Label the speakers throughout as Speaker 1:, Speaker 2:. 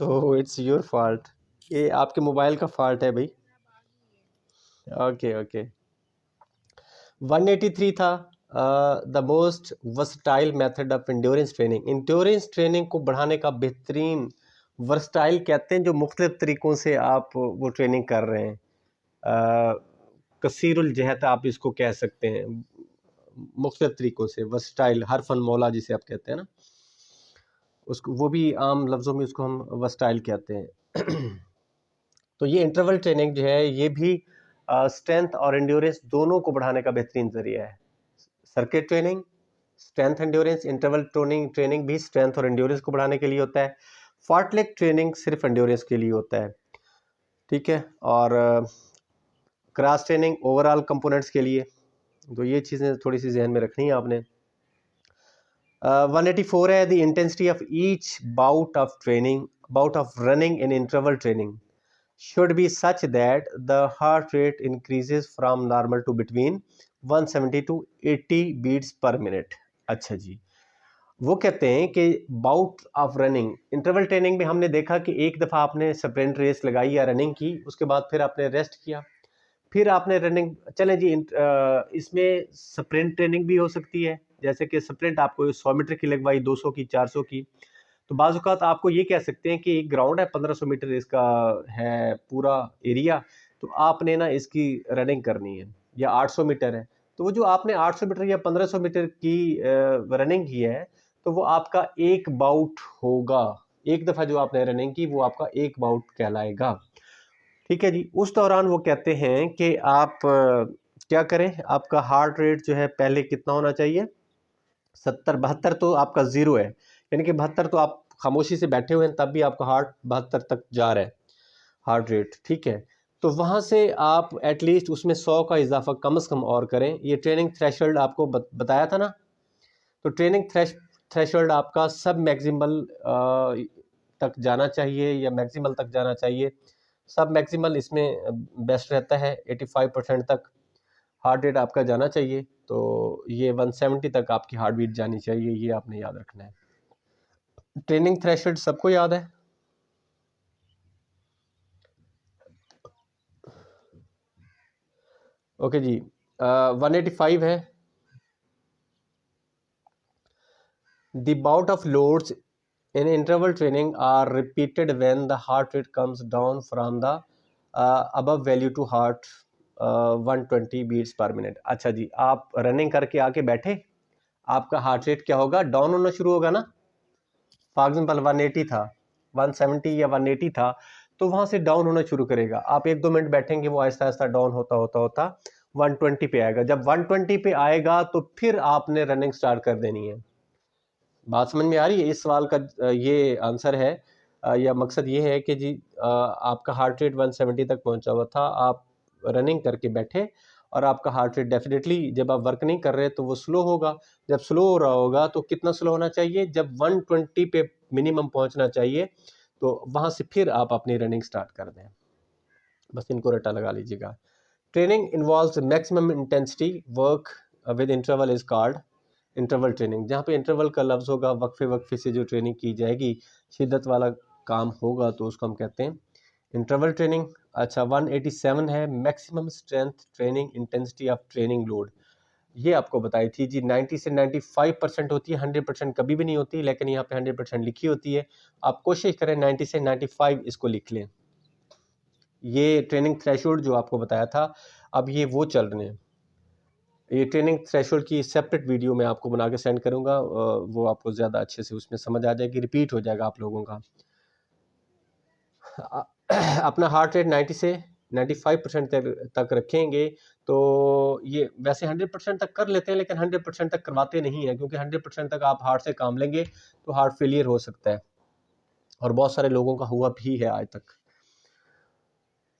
Speaker 1: तो it's your fault, ये आपके मोबाइल का फॉल्ट है भाई। Okay okay. 183 था the most versatile method of endurance training. Endurance training को बढ़ाने का बेहतरीन, वर्सटाइल कहते हैं जो मुख्तलिफ तरीक़ों से आप वो ट्रेनिंग कर रहे हैं। कसीरुल जहत आप इसको कह सकते हैं, मुख्तलिफ तरीक़ों से। वर्सटाइल, हरफन मौला जिसे आप कहते हैं ना, उसको वो भी आम लफ्ज़ों में उसको हम वर्सटाइल कहते हैं। तो ये इंटरवल ट्रेनिंग जो है ये भी स्ट्रेंथ और एंड्योरेंस दोनों को बढ़ाने का बेहतरीन ज़रिया है। Circuit training, strength endurance, interval training भी स्ट्रेंथ और एंड्योरेंस को बढ़ाने के लिए होता है। फार्टलेक ट्रेनिंग सिर्फ एंड्योरेंस के लिए होता है, ठीक है। और क्रॉस ट्रेनिंग ओवरऑल कंपोनेंट्स के लिए। तो ये चीज़ें थोड़ी सी जहन में रखनी है आपने। 184 है the intensity of each bout of training, bout of running in interval training should be such that the heart rate increases from normal to between 170 to 80 beats per minute। अच्छा जी, वो कहते हैं कि bout of running, interval training में हमने देखा कि एक दफ़ा आपने स्प्रिंट रेस लगाई या रनिंग की, उसके बाद फिर आपने रेस्ट किया, फिर आपने रनिंग। चलें जी, इसमें स्प्रिंट ट्रेनिंग भी हो सकती है, जैसे कि स्प्रिंट आपको 100 मीटर की लगवाई, 200 की, 400 की। तो बाज़ औक़ात आपको ये कह सकते हैं कि एक ग्राउंड है, 1500 मीटर इसका है पूरा एरिया, तो आपने ना इसकी रनिंग करनी है, या 800 मीटर है, तो वो जो आपने 800 मीटर या 1500 मीटर की रनिंग की है, तो वो आपका एक बाउट होगा। एक दफ़ा जो आपने रनिंग की वो आपका एक बाउट कहलाएगा, ठीक है जी। उस दौरान वो कहते हैं कि आप क्या करें, आपका हार्ट रेट जो है पहले कितना होना चाहिए, 70-72 तो आपका ज़ीरो है, यानी कि 72 तो आप खामोशी से बैठे हुए हैं, तब भी आपका हार्ट 72 तक जा रहा है हार्ट रेट, ठीक है। तो वहाँ से आप एटलीस्ट उसमें 100 का इजाफा कम से कम और करें। ये ट्रेनिंग थ्रेशोल्ड आपको बताया था ना, तो ट्रेनिंग थ्रेशोल्ड आपका सब मैक्सिमल तक जाना चाहिए, या मैक्सिमल तक जाना चाहिए। सब मैक्सिमल इसमें बेस्ट रहता है, 85% तक हार्ट रेट आपका जाना चाहिए। तो ये 170 तक आपकी हार्ट बीट जानी चाहिए, ये आपने याद रखना है। ट्रेनिंग थ्रेशोल्ड सबको याद है? ओके जी। 185 है the bout of loads in interval training are repeated when the heart rate comes down from the above value to heart 120 beats per minute। अच्छा जी, आप रनिंग करके आके बैठे, आपका हार्ट रेट क्या होगा, डाउन होना शुरू होगा ना। फॉर एग्जाम्पल 180 था, 170 या 180 था, तो वहाँ से डाउन होना शुरू करेगा। आप 1-2 मिनट बैठेंगे, वो आहिस्ता आहिस्ता डाउन होता होता होता 120 पे आएगा। जब 120 पे आएगा तो फिर आपने रनिंग स्टार्ट कर देनी है। बात समझ में आ रही है? इस सवाल का ये आंसर है, या मकसद ये है कि जी आपका हार्ट रेट 170 तक पहुंचा हुआ था, आप रनिंग करके बैठे, और आपका हार्ट रेट डेफिनेटली जब आप वर्क नहीं कर रहे तो वो स्लो होगा। जब स्लो हो रहा होगा तो कितना स्लो होना चाहिए, जब 120 पे मिनिमम पहुंचना चाहिए, तो वहाँ से फिर आप अपनी रनिंग स्टार्ट कर दें। बस इनको रटा लगा लीजिएगा। Training involves maximum intensity work with interval is called interval training. जहाँ पे इंटरवल का लफ्ज़ होगा, वक्फे वक्फे से जो ट्रेनिंग की जाएगी, शिद्दत वाला काम होगा, तो उसको हम कहते हैं इंटरवल ट्रेनिंग। अच्छा, 187 है maximum strength training intensity of training load. ये आपको बताई थी जी, 90 से 95% होती है, 100% कभी भी नहीं होती, लेकिन यहाँ पे 100% लिखी होती है। आप कोशिश करें 90 से 95 इसको लिख लें। ये ट्रेनिंग थ्रेशोल्ड जो आपको बताया था, अब ये वो चल रहे हैं। ये ट्रेनिंग थ्रेशोल्ड की सेपरेट वीडियो मैं आपको बना के सेंड करूँगा, वो आपको ज़्यादा अच्छे से उसमें समझ आ जाएगी, रिपीट हो जाएगा आप लोगों का। अपना हार्ट रेट 90 से 95% तक रखेंगे, तो ये वैसे 100% तक कर लेते हैं, लेकिन 100% तक करवाते नहीं हैं, क्योंकि 100% तक आप हार्ट से काम लेंगे तो हार्ट फेलियर हो सकता है, और बहुत सारे लोगों का हुआ भी है आज तक।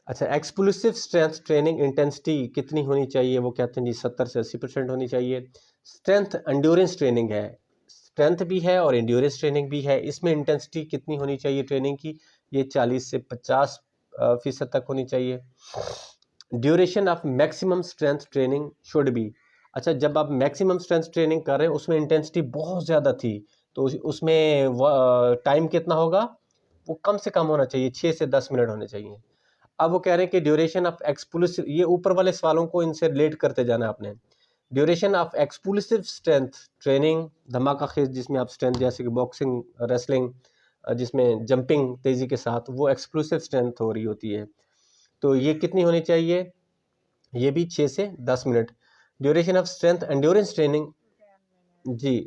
Speaker 1: अच्छा, एक्सप्लोसिव स्ट्रेंथ ट्रेनिंग इंटेंसिटी कितनी होनी चाहिए, वो कहते हैं जी 70 से 80% होनी चाहिए। स्ट्रेंथ एंड्योरेंस ट्रेनिंग है, स्ट्रेंथ भी है और एंड्योरेंस ट्रेनिंग भी है। इसमें इंटेंसिटी कितनी होनी चाहिए ट्रेनिंग की, ये 40 से 50% तक होनी चाहिए। Duration of maximum strength training should be. अच्छा, जब आप मैक्सिमम स्ट्रेंथ ट्रेनिंग कर रहे हैं उसमें इंटेंसिटी बहुत ज़्यादा थी, तो उसमें टाइम कितना होगा, वो कम से कम होना चाहिए, 6 से 10 मिनट होने चाहिए। अब वो कह रहे हैं कि ड्यूरेशन ऑफ एक्सप्लोसिव, ये ऊपर वाले सवालों को इनसे रिलेट करते जाना है आपने। Duration of explosive strength training, धमाका खेज जिसमें आप स्ट्रेंथ जैसे कि बॉक्सिंग, रेसलिंग, जिसमें जंपिंग तेजी के साथ, वो एक्सप्लोसिव स्ट्रेंथ हो रही होती है। तो ये कितनी होनी चाहिए, ये भी 6 से 10 मिनट। Duration of strength endurance training जी,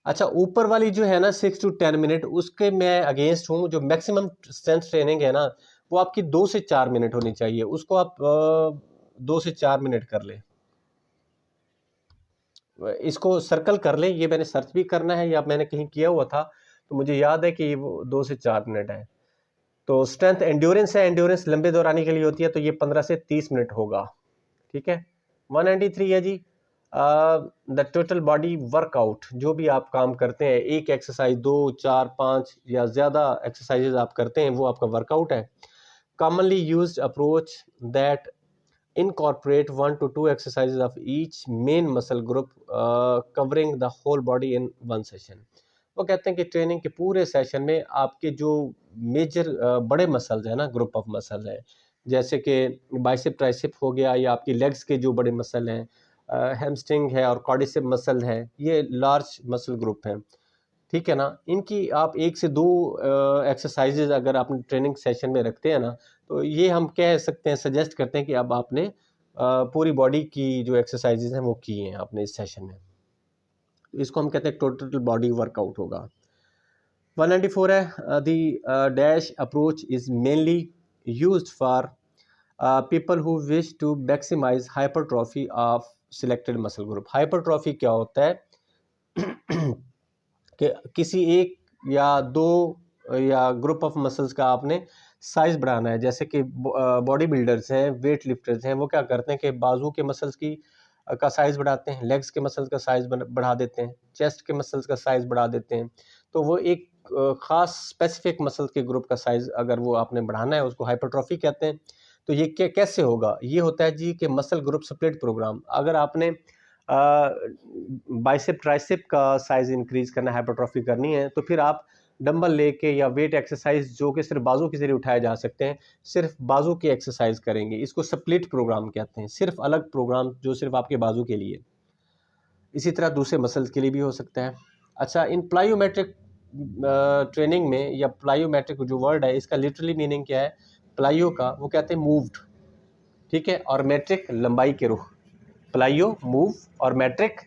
Speaker 1: अच्छा ऊपर वाली जो है ना 6 to 10 मिनट, उसके मैं अगेंस्ट हूँ। जो मैक्सिमम स्ट्रेंथ ट्रेनिंग है ना, वो आपकी 2 से 4 मिनट होनी चाहिए, उसको आप 2 से 4 मिनट कर लें। इसको सर्कल कर लें, ये मैंने सर्च भी करना है या मैंने कहीं किया हुआ था, तो मुझे याद है कि वो 2 से 4 मिनट है। तो स्ट्रेंथ एंड्योरेंस है, एंड्योरेंस लंबे दौराने के लिए होती है, तो ये 15 से 30 मिनट होगा। ठीक है। 193 है जी, द टोटल बॉडी वर्कआउट, जो भी आप काम करते हैं, एक एक्सरसाइज 2 4 5 या ज़्यादा एक्सरसाइजेज आप करते हैं, वो आपका वर्कआउट है। Commonly used approach that incorporate 1 to 2 exercises of each main muscle group covering the whole body in one session। वो कहते हैं कि ट्रेनिंग के पूरे सेशन में आपके जो मेजर बड़े मसल्स हैं ना, ग्रुप ऑफ मसल है, जैसे कि बाइसेप ट्राइसेप हो गया, या आपकी लेग्स के जो बड़े मसल हैं, हैमस्ट्रिंग है और क्वाड्रिसेप मसल है, ये लार्ज मसल ग्रुप हैं। ठीक है ना, इनकी आप 1 से 2 एक्सरसाइजेज अगर आप ट्रेनिंग सेशन में रखते हैं ना, तो ये हम कह सकते हैं, सजेस्ट करते हैं कि अब आपने पूरी बॉडी की जो एक्सरसाइजेज हैं वो की हैं आपने इस सेशन में। इसको हम कहते हैं टोटल बॉडी वर्कआउट होगा। 194 है, the dash approach is mainly used for people who wish to maximise hypertrophy of selected muscle group. Hypertrophy क्या होता है कि किसी एक या दो या ग्रुप ऑफ मसल्स का आपने साइज बढ़ाना है। जैसे कि बॉडी बिल्डर्स हैं, वेट लिफ्टर्स हैं, वो क्या करते हैं कि बाजू के मसल्स की का साइज़ बढ़ाते हैं, लेग्स के मसल्स का साइज़ बढ़ा देते हैं, चेस्ट के मसल्स का साइज़ बढ़ा देते हैं। तो वो एक ख़ास स्पेसिफिक मसल्स के ग्रुप का साइज़ अगर वो आपने बढ़ाना है, उसको हाइपरट्रॉफी कहते हैं। तो ये कैसे होगा, ये होता है जी कि मसल ग्रुप स्प्लिट प्रोग्राम। अगर आपने बाइसेप ट्राइसेप का साइज़ इंक्रीज़ करना है, हाइपरट्रॉफी करनी है, तो फिर आप डंबल लेके या वेट एक्सरसाइज जो कि सिर्फ बाजू के जरिए उठाए जा सकते हैं, सिर्फ बाजू की एक्सरसाइज करेंगे। इसको स्प्लिट प्रोग्राम कहते हैं, सिर्फ अलग प्रोग्राम जो सिर्फ आपके बाजू के लिए। इसी तरह दूसरे मसल्स के लिए भी हो सकता है। अच्छा, इन प्लायोमेट्रिक ट्रेनिंग में, या प्लायोमेट्रिक जो वर्ड है इसका लिटरली मीनिंग क्या है, प्लायो का वो कहते हैं मूव्ड, ठीक है, और मैट्रिक लंबाई के रुख। प्लायो मूव और मैट्रिक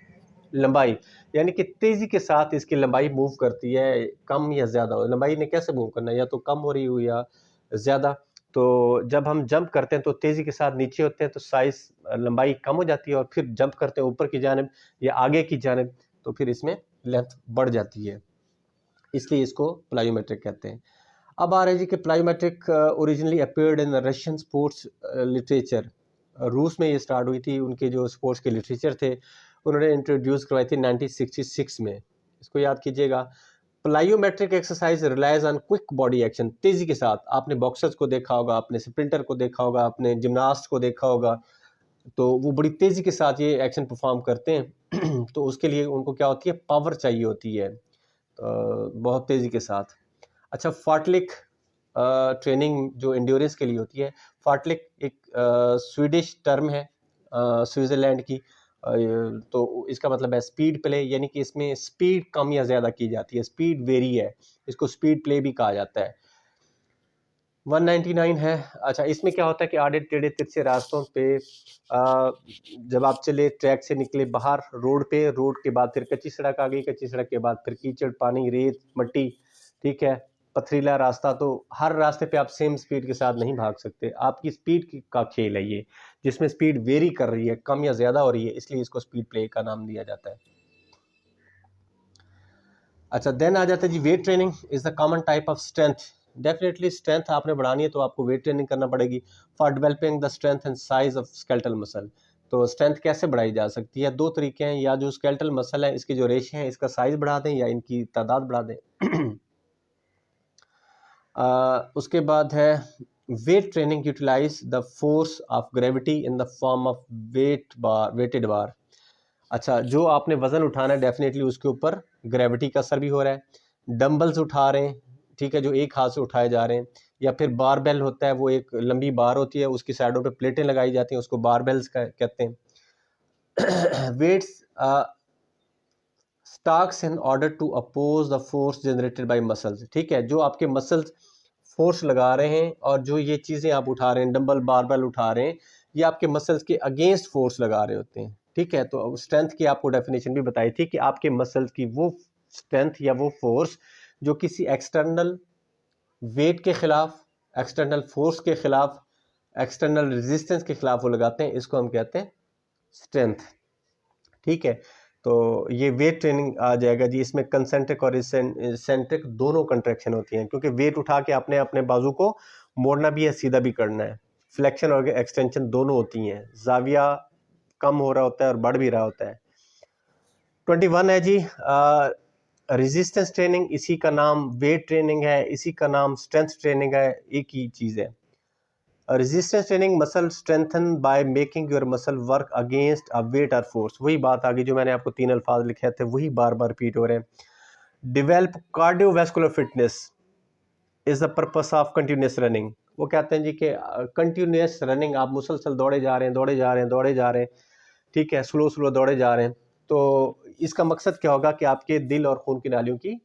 Speaker 1: लंबाई, यानी कि तेज़ी के साथ इसकी लंबाई मूव करती है, कम या ज़्यादा। लंबाई ने कैसे मूव करना है, या तो कम हो रही हो या ज़्यादा। तो जब हम जंप करते हैं तो तेज़ी के साथ नीचे होते हैं, तो साइज़ लंबाई कम हो जाती है, और फिर जंप करते हैं ऊपर की जानिब या आगे की जानिब, तो फिर इसमें लेंथ बढ़ जाती है, इसलिए इसको प्लायोमेट्रिक कहते हैं। अब आ रहे जी कि plyometric originally appeared in Russian sports literature. रूस में ये स्टार्ट हुई थी, उनके जो स्पोर्ट्स के लिटरेचर थे उन्होंने इंट्रोड्यूस करवाई थी 1966 में। इसको याद कीजिएगा। Plyometric exercise relies on quick body action, तेज़ी के साथ। आपने बॉक्सर्स को देखा होगा, आपने स्प्रिंटर को देखा होगा, आपने जिमनास्ट को देखा होगा, तो वो बड़ी तेज़ी के साथ ये एक्शन परफॉर्म करते हैं तो उसके लिए उनको क्या होती है, पावर चाहिए होती है, बहुत तेज़ी के साथ। अच्छा, फार्टलिक ट्रेनिंग जो एंड्योरेंस के लिए होती है, फार्टलिक एक स्वीडिश टर्म है, स्विट्ज़रलैंड की। तो इसका मतलब है स्पीड प्ले, यानी कि इसमें स्पीड कम या ज़्यादा की जाती है, स्पीड वेरी है, इसको स्पीड प्ले भी कहा जाता है। 199 है। अच्छा, इसमें क्या होता है कि आड़े टेढ़े तिरछे रास्तों पे जब आप चले, ट्रैक से निकले बाहर रोड पे, रोड के बाद फिर कच्ची सड़क आ गई, कच्ची सड़क के बाद फिर कीचड़, पानी, रेत, मिट्टी, ठीक है, पथरीला रास्ता। तो हर रास्ते पे आप सेम स्पीड के साथ नहीं भाग सकते, आपकी स्पीड का खेल है ये, जिसमें स्पीड वेरी कर रही है, कम या ज़्यादा हो रही है, इसलिए इसको स्पीड प्ले का नाम दिया जाता है। अच्छा, देन आ जाता है जी weight training is the common type of strength. Definitely strength आपने बढ़ानी है तो आपको वेट ट्रेनिंग करना पड़ेगी for developing the strength and size of skeletal muscle. तो स्ट्रेंथ कैसे बढ़ाई जा सकती है, दो तरीके हैं, या जो स्केलेटल मसल है इसके जो रेशे हैं इसका साइज बढ़ा दें या इनकी तादाद बढ़ा दें। उसके बाद है weight training utilize the force of gravity in the form of weighted bar. अच्छा, जो आपने वज़न उठाना है डेफिनेटली उसके ऊपर ग्रेविटी का असर भी हो रहा है। डंबल्स उठा रहे हैं, ठीक है, जो एक हाथ से उठाए जा रहे हैं, या फिर बारबेल होता है, वो एक लंबी बार होती है, उसकी साइडों पे प्लेटें लगाई जाती हैं, उसको बारबेल्स कहते हैं। Weights stacks in order to oppose the force generated by muscles, ठीक है, जो आपके मसल्स फोर्स लगा रहे हैं और जो ये चीज़ें आप उठा रहे हैं, डंबल बारबेल उठा रहे हैं, ये आपके मसल्स के अगेंस्ट फोर्स लगा रहे होते हैं, ठीक है। तो स्ट्रेंथ की आपको डेफिनेशन भी बताई थी कि आपके मसल्स की वो स्ट्रेंथ या वो फोर्स जो किसी एक्सटर्नल वेट के खिलाफ, एक्सटर्नल फोर्स के खिलाफ, एक्सटर्नल रेजिस्टेंस के खिलाफ वो लगाते हैं, इसको हम कहते हैं स्ट्रेंथ, ठीक है। तो ये वेट ट्रेनिंग आ जाएगा जी। इसमें कंसेंट्रिक और इसेंट्रिक दोनों कंट्रैक्शन होती हैं, क्योंकि वेट उठा के आपने अपने बाजू को मोड़ना भी है, सीधा भी करना है, फ्लेक्शन और एक्सटेंशन दोनों होती हैं, जाविया कम हो रहा होता है और बढ़ भी रहा होता है। 21 है जी रेजिस्टेंस ट्रेनिंग, इसी का नाम वेट ट्रेनिंग है, इसी का नाम स्ट्रेंथ ट्रेनिंग है, एक ही चीज़ है। Resistance training muscle strengthen by making your muscle work against a weight और फोर्स, वही बात आ गई जो मैंने आपको 3 अल्फाज लिखे थे, वही बार बार रिपीट हो रहे हैं। Develop cardiovascular fitness is the purpose of continuous running, वो कहते हैं जी कि कंटिन्यूस रनिंग, आप मुसलसल दौड़े जा रहे हैं, दौड़े जा रहे हैं, दौड़े जा रहे हैं, ठीक है, स्लो स्लो दौड़े जा रहे हैं, तो इसका मकसद क्या होगा कि आपके दिल और खून की नालियों की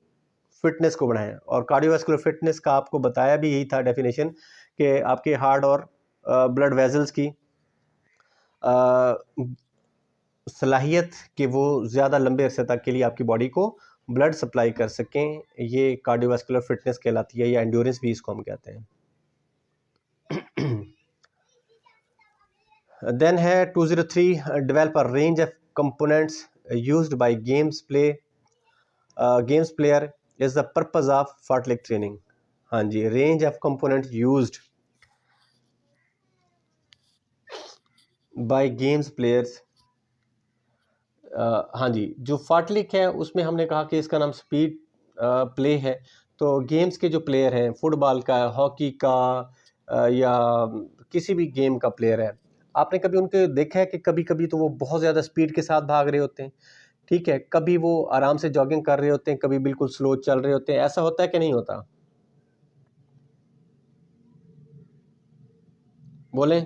Speaker 1: फिटनेस को बढ़ाएं। और कार्डियोवैस्कुलर फिटनेस का आपको बताया भी यही था डेफिनेशन, कि आपके हार्ट और ब्लड वेजल्स की सलाहियत कि वो ज़्यादा लंबे अरसे तक के लिए आपकी बॉडी को ब्लड सप्लाई कर सकें, ये कार्डियोवैस्कुलर फिटनेस कहलाती है, या एंड्योरेंस भी इसको हम कहते हैं। देन है 203 develop a range of components used by games player is the purpose of fartlek training. हाँ जी, range of components used by games players, हाँ जी, जो फाटलिक है उसमें हमने कहा कि इसका नाम स्पीड प्ले है। तो गेम्स के जो प्लेयर हैं, फुटबॉल का, हॉकी का, या किसी भी गेम का प्लेयर है, आपने कभी उनके देखा है कि कभी कभी तो वो बहुत ज़्यादा स्पीड के साथ भाग रहे होते हैं, ठीक है, कभी वो आराम से जॉगिंग कर रहे होते हैं, कभी बिल्कुल स्लो चल रहे होते हैं, ऐसा होता है कि नहीं होता? बोलें।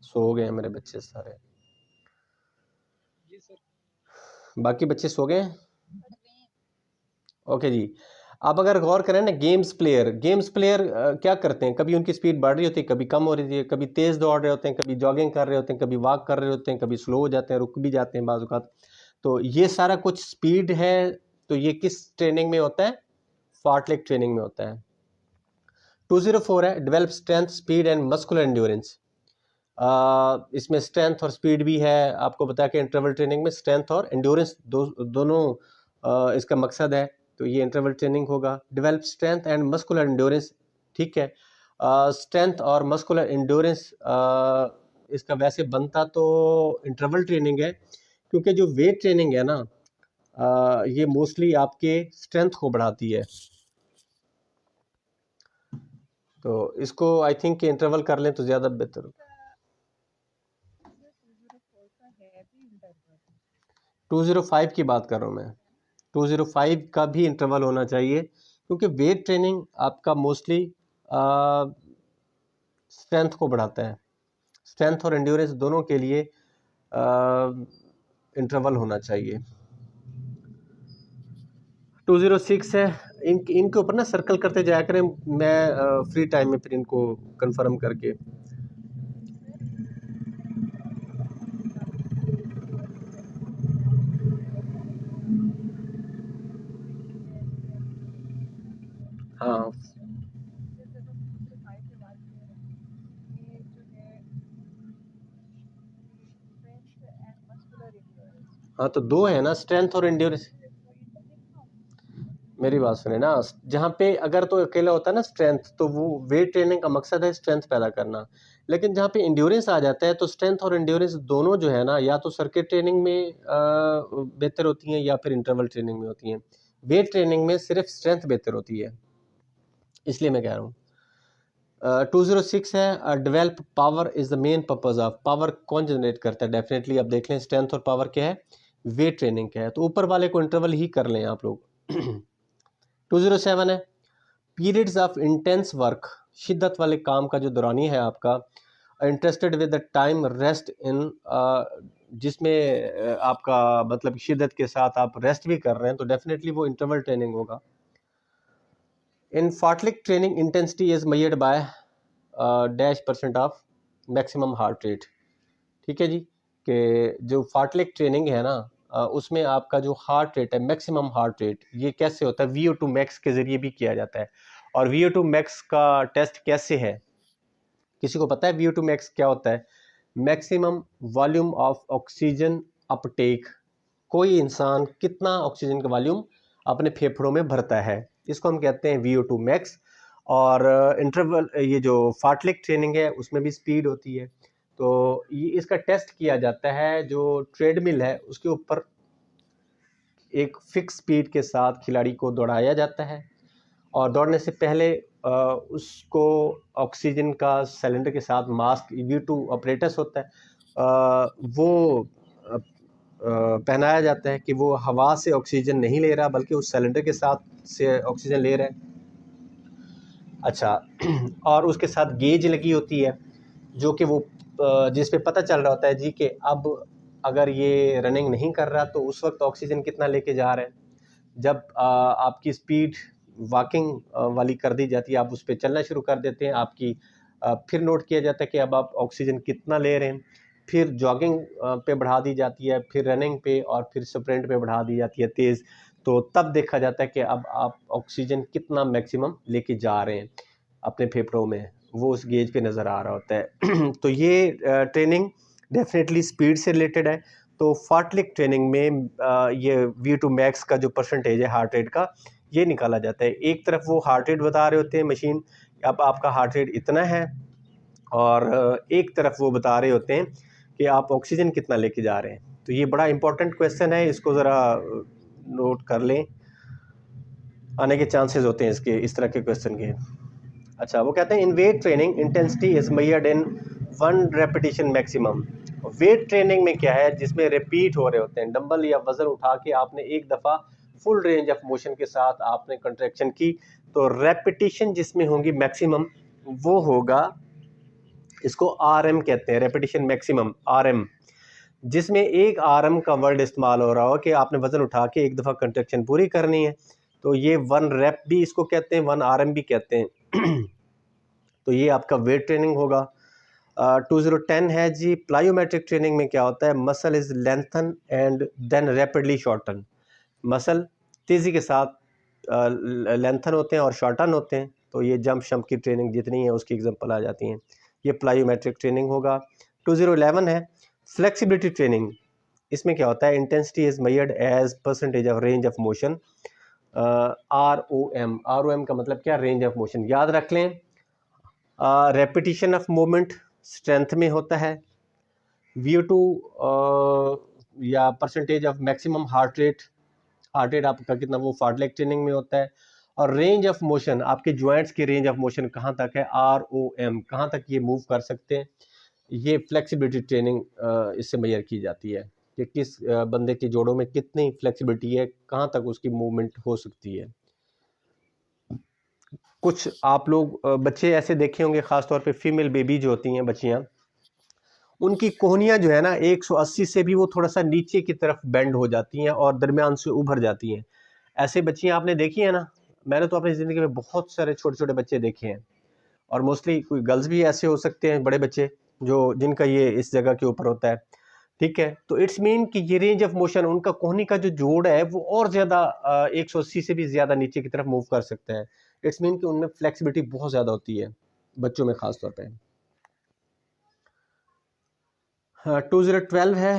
Speaker 1: सो गए हैं मेरे बच्चे सारे, बाकी बच्चे सो गए हैं? ओके जी। आप अगर गौर करें ना, गेम्स प्लेयर क्या करते हैं, कभी उनकी स्पीड बढ़ रही होती है, कभी कम हो रही है, कभी तेज़ दौड़ रहे होते हैं, कभी जॉगिंग कर रहे होते हैं, कभी वॉक कर रहे होते हैं, कभी स्लो हो जाते हैं, रुक भी जाते हैं बाज़ औक़ात। तो ये सारा कुछ स्पीड है, तो ये किस ट्रेनिंग में होता है? फार्टलेक ट्रेनिंग में होता है। 204 है develop strength speed and muscular endurance. इसमें स्ट्रेंथ और स्पीड भी है, आपको बताया कि इंटरवल ट्रेनिंग में स्ट्रेंथ और एंड्योरेंस दोनों इसका मकसद है, तो ये इंटरवल ट्रेनिंग होगा। Develop strength and muscular endurance, ठीक है। स्ट्रेंथ और मस्कुलर एंड्योरेंस इसका वैसे बनता तो इंटरवल ट्रेनिंग है, क्योंकि जो वेट ट्रेनिंग है ना, ये मोस्टली आपके स्ट्रेंथ को बढ़ाती है, तो इसको आई थिंक इंटरवल कर लें तो ज़्यादा बेहतर होगा। 205 की बात कर रहा हूँ मैं, 205 का भी इंटरवल होना चाहिए, क्योंकि वेट ट्रेनिंग आपका मोस्टली स्ट्रेंथ को बढ़ाता है, स्ट्रेंथ और एंड्योरेंस दोनों के लिए इंटरवल होना चाहिए। 206 है, इनके ऊपर ना सर्कल करते जाया करें, मैं फ्री टाइम में फिर इनको कंफर्म करके। हाँ हाँ, तो दो है ना, स्ट्रेंथ और एंड्योरेंस। मेरी बात सुने ना, जहाँ पे अगर तो अकेला होता है ना स्ट्रेंथ, तो वो वेट ट्रेनिंग का मकसद है स्ट्रेंथ पैदा करना, लेकिन जहाँ पे इंड्योरेंस आ जाता है, तो स्ट्रेंथ और इंड्योरेंस दोनों जो है ना, या तो सर्किट ट्रेनिंग में बेहतर होती हैं, या फिर इंटरवल ट्रेनिंग में होती हैं। वेट ट्रेनिंग में सिर्फ स्ट्रेंथ बेहतर होती है, इसलिए मैं कह रहा हूँ। 206 है develop power is the main purpose of, power कौन जनरेट करता है? डेफिनेटली आप देख लें, स्ट्रेंथ और पावर क्या है? वेट ट्रेनिंग क्या है, तो ऊपर वाले को इंटरवल ही कर लें आप लोग। 207 है पीरियड्स ऑफ इंटेंस वर्क, शिद्दत वाले काम का जो दौरानी है आपका, interested with the time rest in, जिसमें आपका मतलब शिद्दत के साथ आप रेस्ट भी कर रहे हैं, तो डेफिनेटली वो इंटरवल ट्रेनिंग होगा। In fartlek training intensity is measured by -% of maximum heart rate. ठीक है जी, कि जो फार्टलिक ट्रेनिंग है ना, उसमें आपका जो हार्ट रेट है, मैक्सिमम हार्ट रेट, ये कैसे होता है, VO2 मैक्स के ज़रिए भी किया जाता है। और VO2 मैक्स का टेस्ट कैसे है, किसी को पता है VO2 मैक्स क्या होता है? Maximum volume of oxygen Uptake, कोई इंसान कितना ऑक्सीजन का वॉल्यूम अपने फेफड़ों में भरता है, इसको हम कहते हैं VO2 मैक्स। और इंटरवल, ये जो फार्टलिक ट्रेनिंग है उसमें भी स्पीड होती है, तो ये इसका टेस्ट किया जाता है, जो ट्रेडमिल है उसके ऊपर एक फिक्स स्पीड के साथ खिलाड़ी को दौड़ाया जाता है, और दौड़ने से पहले उसको ऑक्सीजन का सिलेंडर के साथ मास्क, V2 ऑपरेटस होता है, वो पहनाया जाता है कि वो हवा से ऑक्सीजन नहीं ले रहा बल्कि उस सिलेंडर के साथ से ऑक्सीजन ले रहा है। अच्छा और उसके साथ गेज लगी होती है, जो कि वो जिस पे पता चल रहा होता है जी कि अब अगर ये रनिंग नहीं कर रहा तो उस वक्त ऑक्सीजन कितना लेके जा रहा है। जब आपकी स्पीड वॉकिंग वाली कर दी जाती है, आप उस पर चलना शुरू कर देते हैं, आपकी फिर नोट किया जाता है कि अब आप ऑक्सीजन कितना ले रहे हैं, फिर जॉगिंग पे बढ़ा दी जाती है, फिर रनिंग पे, और फिर स्प्रिंट पे बढ़ा दी जाती है तेज़, तो तब देखा जाता है कि अब आप ऑक्सीजन कितना मैक्सिमम लेके जा रहे हैं अपने फेफड़ों में, वो उस गेज पे नज़र आ रहा होता है। तो ये ट्रेनिंग डेफिनेटली स्पीड से रिलेटेड है। तो फार्टलिक ट्रेनिंग में ये V2 मैक्स का जो परसेंटेज है हार्ट रेट का, ये निकाला जाता है। एक तरफ वो हार्ट रेट बता रहे होते हैं मशीन, अब आपका हार्ट रेट इतना है, और एक तरफ वो बता रहे होते हैं कि आप ऑक्सीजन कितना लेके जा रहे हैं। तो ये बड़ा इंपॉर्टेंट क्वेश्चन है, इसको ज़रा नोट कर लें, आने के चांसेस होते हैं इसके, इस तरह के क्वेश्चन के। अच्छा, वो कहते हैं in weight training intensity is measured in 1 repetition maximum. Weight training में क्या है, जिसमें रिपीट हो रहे होते हैं, डंबल या वजन उठा के आपने एक दफ़ा फुल रेंज ऑफ मोशन के साथ आपने कंट्रैक्शन की, तो रेपिटेशन जिसमें होंगी मैक्सिमम, वो होगा, इसको RM कहते हैं, रेपिटेशन मैक्सिमम RM, जिसमें एक RM का वर्ड इस्तेमाल हो रहा हो कि आपने वजन उठा के एक दफ़ा कंट्रैक्शन पूरी करनी है, तो ये 1 रेप भी इसको कहते हैं, 1 RM भी कहते हैं। तो ये आपका वेट ट्रेनिंग होगा। 2010 है जी प्लायोमेट्रिक ट्रेनिंग में क्या होता है, muscle is lengthen and then rapidly shorten, muscle तेज़ी के साथ लेंथन होते हैं और शॉर्टन होते हैं, तो ये जंप शम्प की ट्रेनिंग जितनी है उसकी एग्जांपल आ जाती हैं, ये प्लायोमेट्रिक ट्रेनिंग होगा। 2011 है फ्लेक्सिबिलिटी ट्रेनिंग, इसमें क्या होता है, intensity is measured as percentage of range of motion, ROM का मतलब क्या, रेंज ऑफ मोशन, याद रख लें। रेपिटेशन ऑफ मूवमेंट स्ट्रेंथ में होता है, VO2 या percentage of maximum heart rate आपका कितना, वो फार्टलिक ट्रेनिंग में होता है। और रेंज ऑफ मोशन, आपके जॉइंट्स की रेंज ऑफ मोशन कहाँ तक है, ROM, कहाँ तक ये मूव कर सकते हैं, ये फ्लेक्सिबिलिटी ट्रेनिंग इससे मेजर की जाती है कि किस बंदे के जोड़ों में कितनी फ्लेक्सिबिलिटी है, कहाँ तक उसकी मूवमेंट हो सकती है। कुछ आप लोग बच्चे ऐसे देखे होंगे, ख़ासतौर पे फीमेल बेबी जो होती हैं बच्चियाँ, उनकी कोहनियाँ जो है ना 180 से भी वो थोड़ा सा नीचे की तरफ बेंड हो जाती हैं और दरमियान से उभर जाती हैं। ऐसे बच्चियाँ आपने देखी हैं ना, मैंने तो अपनी ज़िंदगी में बहुत सारे छोटे-छोटे बच्चे देखे हैं, और मोस्टली कोई गर्ल्स भी ऐसे हो सकते हैं, बड़े बच्चे जो जिनका ये इस जगह के ऊपर होता है। ठीक है, तो इट्स मीन कि ये रेंज ऑफ मोशन, उनका कोहनी का जो जोड़ है वो और ज़्यादा 180 से भी ज़्यादा नीचे की तरफ मूव कर सकता है। इट्स मीन कि उनमें फ्लेक्सिबिलिटी बहुत ज़्यादा होती है, बच्चों में ख़ास तौर पे। 2012 है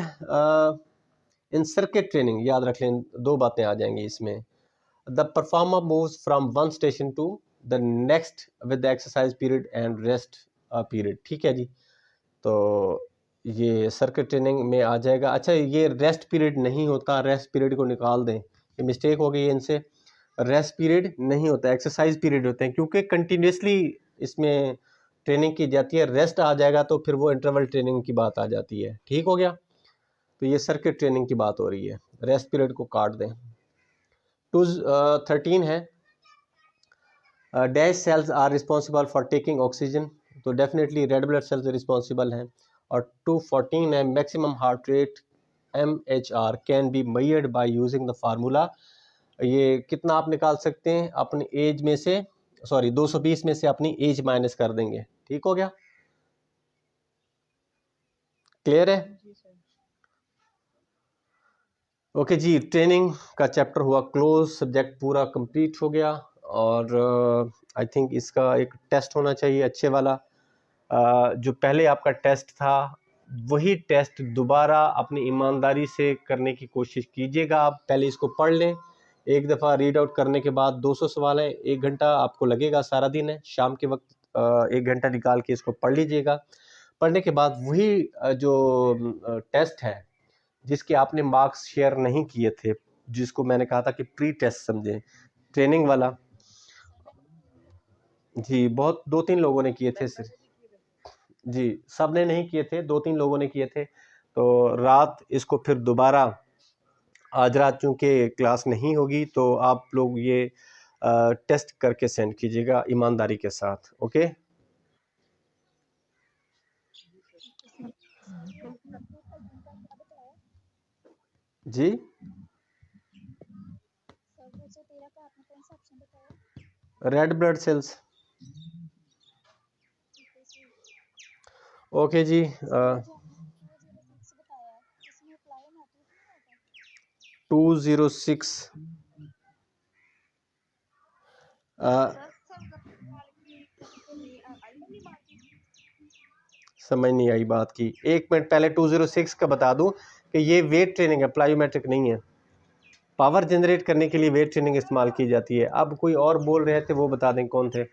Speaker 1: इन सर्किट ट्रेनिंग, याद रख लें, 2 बातें आ जाएंगी इसमें। The performer moves from one station to the next with the exercise period and rest period. ठीक है जी, तो ये सर्किट ट्रेनिंग में आ जाएगा। अच्छा, ये रेस्ट पीरियड नहीं होता, रेस्ट पीरियड को निकाल दें, ये मिस्टेक हो गई है इनसे, रेस्ट पीरियड नहीं होता, एक्सरसाइज पीरियड होते हैं, क्योंकि कंटिन्यूसली इसमें ट्रेनिंग की जाती है। रेस्ट आ जाएगा तो फिर वो इंटरवल ट्रेनिंग की बात आ जाती है। ठीक हो गया। तो ये सर्किट ट्रेनिंग की बात हो रही है। रेस्ट पीरियड को काट दें। 213 है dash cells are responsible for taking oxygen, तो definitely red blood cells responsible हैं। और 214 है maximum heart rate MHR can be measured by using the formula. ये कितना आप निकाल सकते हैं अपनी एज में से, सॉरी 220 में से अपनी एज माइनस कर देंगे। ठीक हो गया, क्लियर है? ओके जी, ट्रेनिंग का चैप्टर हुआ क्लोज, सब्जेक्ट पूरा कंप्लीट हो गया। और आई थिंक इसका एक टेस्ट होना चाहिए अच्छे वाला। जो पहले आपका टेस्ट था वही टेस्ट दोबारा अपनी ईमानदारी से करने की कोशिश कीजिएगा। आप पहले इसको पढ़ लें, एक दफ़ा रीड आउट करने के बाद 200 सवाल हैं, 1 घंटा आपको लगेगा, सारा दिन है, शाम के वक्त 1 घंटा निकाल के इसको पढ़ लीजिएगा। पढ़ने के बाद वही जो टेस्ट है जिसके आपने मार्क्स शेयर नहीं किए थे, जिसको मैंने कहा था कि प्री टेस्ट समझें, ट्रेनिंग वाला, जी बहुत 2-3 लोगों ने किए थे सिर्फ, जी सब ने नहीं किए थे, 2-3 लोगों ने किए थे। तो रात इसको फिर दोबारा, आज रात चूँकि क्लास नहीं होगी तो आप लोग ये टेस्ट करके सेंड कीजिएगा ईमानदारी के साथ। ओके जी। Red blood cells. ओके जी। 206 समझ नहीं आई बात की। 1 मिनट पहले 206 का बता दूं कि ये वेट ट्रेनिंग है, प्लायोमेट्रिक नहीं है। पावर जनरेट करने के लिए वेट ट्रेनिंग इस्तेमाल की जाती है। अब कोई और बोल रहे थे, वो बता दें कौन थे।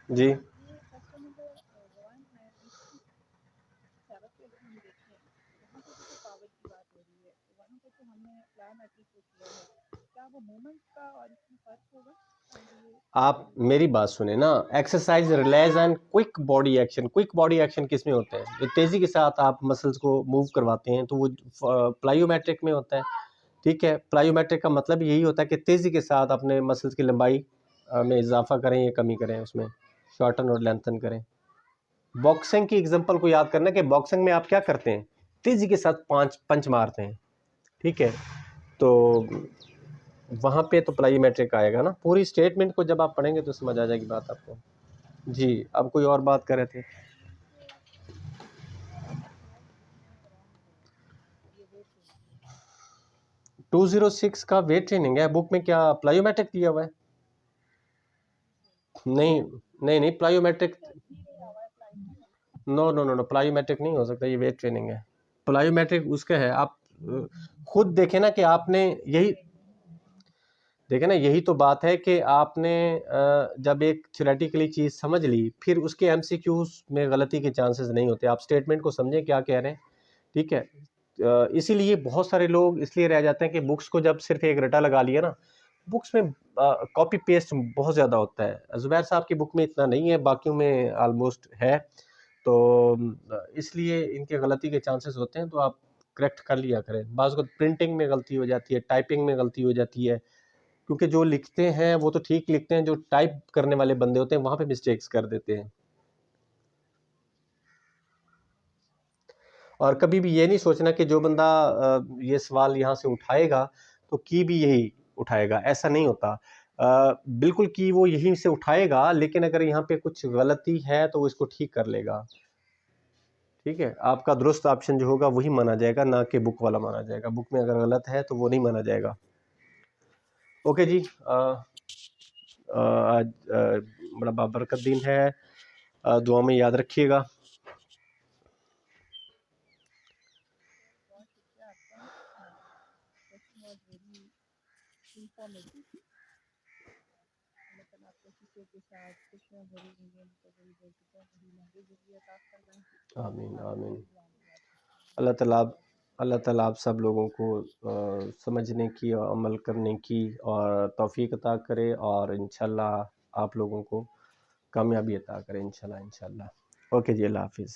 Speaker 1: जी आप मेरी बात सुने ना, exercise relax and quick body action. Quick body action किस में होते हैं? जो तेजी के साथ आप मसल्स को मूव करवाते हैं, तो वो प्लायोमेट्रिक में होता है। ठीक है, प्लायोमेट्रिक का मतलब यही होता है कि तेजी के साथ अपने मसल्स की लंबाई में इजाफा करें या कमी करें, उसमें शॉर्टन और लेंथन करें। बॉक्सिंग की एग्जांपल को याद करना कि बॉक्सिंग में आप क्या करते हैं, तेजी के साथ 5 पंच मारते हैं। ठीक है, तो वहाँ पे तो प्लायोमेट्रिक आएगा ना। पूरी स्टेटमेंट को जब आप पढ़ेंगे तो समझ आ जाएगी बात आपको। जी अब कोई और बात कर रहे थे। टू 206 का वेट ट्रेनिंग है, बुक में क्या प्लायोमेट्रिक दिया हुआ है? नहीं नहीं नहीं, plyometric no no no no, plyometric नहीं हो सकता, ये वेट ट्रेनिंग है। प्लायोमेट्रिक उसका है, आप खुद देखें ना कि आपने यही देखें ना, यही तो बात है कि आपने जब एक थ्योरेटिकली चीज़ समझ ली, फिर उसके MCQs में गलती के चांसेस नहीं होते। आप स्टेटमेंट को समझें क्या कह रहे हैं। ठीक है, इसीलिए बहुत सारे लोग इसलिए रह जाते हैं कि बुक्स को जब सिर्फ एक रटा लगा लिया ना, बुक्स में कॉपी पेस्ट बहुत ज़्यादा होता है। ज़ुबैर साहब की बुक में इतना नहीं है, बाकियों में ऑलमोस्ट है। तो इसलिए इनके गलती के चांसेस होते हैं, तो आप करेक्ट कर लिया करें। बाज़ को प्रिंटिंग में गलती हो जाती है, टाइपिंग में गलती हो जाती है, क्योंकि जो लिखते हैं वो तो ठीक लिखते हैं, जो टाइप करने वाले बंदे होते हैं वहाँ पे मिस्टेक्स कर देते हैं। और कभी भी ये नहीं सोचना कि जो बंदा ये सवाल यहाँ से उठाएगा तो की भी यही उठाएगा, ऐसा नहीं होता। बिल्कुल की वो यहीं से उठाएगा, लेकिन अगर यहाँ पे कुछ गलती है तो वो इसको ठीक कर लेगा। ठीक है, आपका दुरुस्त ऑप्शन जो होगा वही माना जाएगा, ना कि बुक वाला माना जाएगा। बुक में अगर गलत है तो वो नहीं माना जाएगा। ओके जी, आज बड़ा बाबरकत दिन है, दुआ में याद रखिएगा। आमीन आमीन। अल्लाह ताला आप सब लोगों को समझने की और अमल करने की और तौफीक अता करे, और इंशाल्लाह आप लोगों को कामयाबी अता करे इंशाल्लाह इंशाल्लाह। ओके जी, अल्लाह हाफिज़।